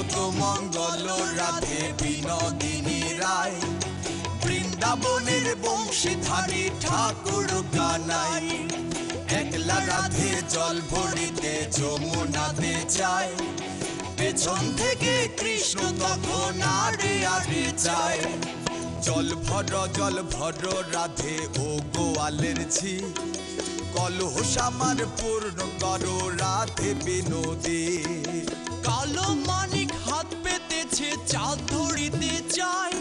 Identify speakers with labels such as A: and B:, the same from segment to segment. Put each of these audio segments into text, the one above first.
A: কত মঙ্গল রাধে বিনোদিনী রায়, বৃন্দাবনের বংশীধারী ঠাকুর কানাই। একলা রাধে জল ভরিতে যমুনাতে যায়, পেছন থেকে কৃষ্ণ তখন আড়ে আড়ে যায়। জল ভর রাধে ও গোয়ালের ঝি, কলস আমার পূর্ণ করো রাধে বিনোদী।
B: কালো মানিক হাত পেতেছে চাঁদ ধরিতে চায়,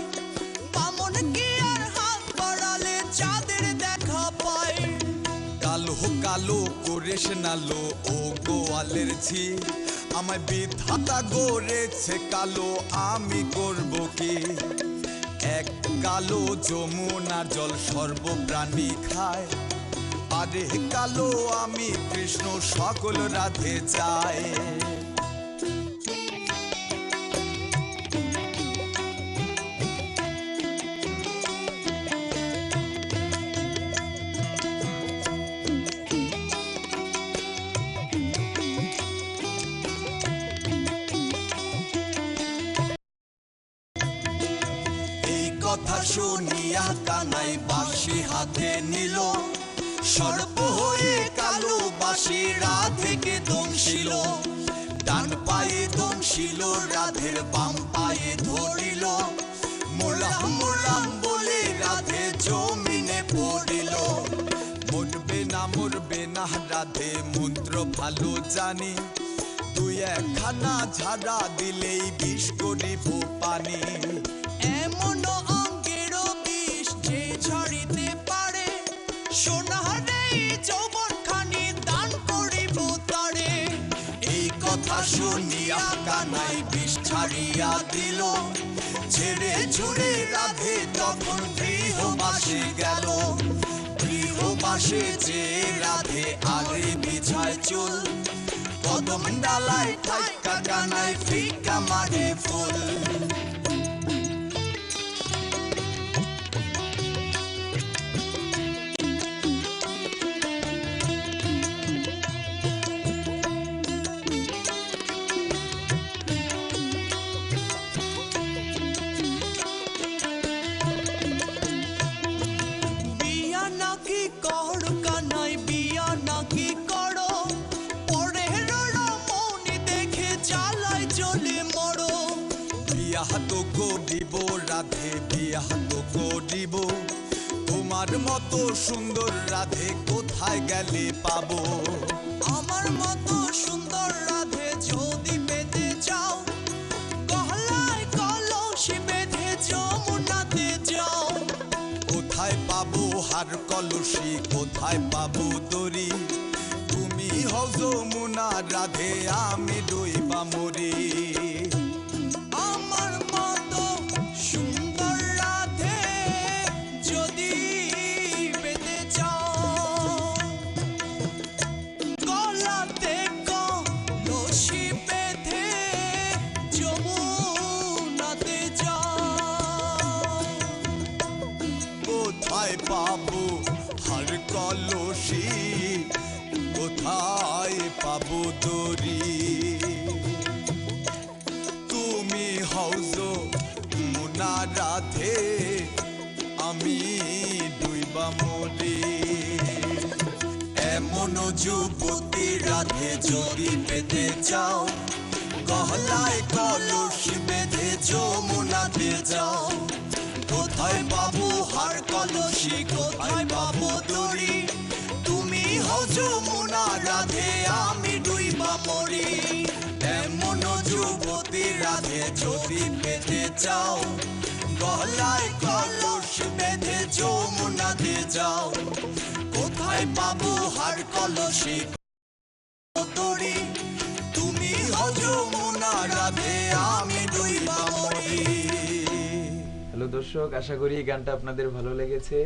B: বামন কি আর হাত বাড়ালে চাঁদের দেখা পায়।
A: কালো কালো করিস নালো ও গোয়ালের ঝি, আমায় বিধাতা গড়েছে কালো, আমি করব কি। এক কালো যমুনার জল সর্বপ্রাণী খায়, আরে কালো আমি কৃষ্ণ সকল রাধে চাই। কথা শুনিয়া কানাই বাঁশি হাতে নিল, সর্প হয়ে কালো বাঁশি রাধেকে দংশিল। ডান পায়ে দংশিল রাধের বাম পায়ে ধরিল, মোলাম মোলাম বলে রাধে জমিনে পড়িল। মরবে না রাধে মন্ত্র ভালো জানি, দুই একখানা ঝাড়া দিলেই বিষ করিব পানি।
B: এমন অঙ্গেরও বিষ যে ঝরিতে পারে, সোনারে যৌবন খানি দান করিব তারে।
A: এই কথা শুনিয়া কানাই বিষ ছাড়িয়া দিল, ছেড়ে ছুড়ে রাধে তখন গৃহবাসে গেল। গৃহবাসে যে রাধে আগে বিছায় চুল, কদম ডালায় থাইকা কানাই ফিকা মারে ফুল। বিয়াহ তো করিব রাধে বিয়াহ তো করিব, তোমার মতো সুন্দর রাধে কোথায় গেলে পাবো।
B: আমার মতো সুন্দর রাধে যদি পেতে চাও, গলায় কলসি বেঁধে যমুনাতে যাও।
A: কোথায় পাবো হার কলসি কোথায় পাবো দড়ি, তুমি হও যমুনা রাধে আমি ডুইবা মরি। কোথায় পাবো হার কলসি কোথায় পাবো দড়ি, তুমি হও যমুনা রাধে আমি ডুইবা মরি। এমন যুবতী রাধে যদি পেতে চাও, গলায় কলসি বেঁধে যমুনাতে যাও। কোথায় পাবো হার কলসি কোথায় পাবো দড়ি, তুমি হও যমুনা রাধে আমি ডুইবা মরি। এমন যুবতী রাধে যদি পেতে চাও, গলায় কলসি বেঁধে যমুনাতে যাও। কোথায় পাবো হার কলসি দড়ি, তুমি হও যমুনা রাধে আমি ডুইবা মরি।
C: হ্যালো দর্শক, আশা করি এই গানটা আপনাদের ভালো লেগেছে।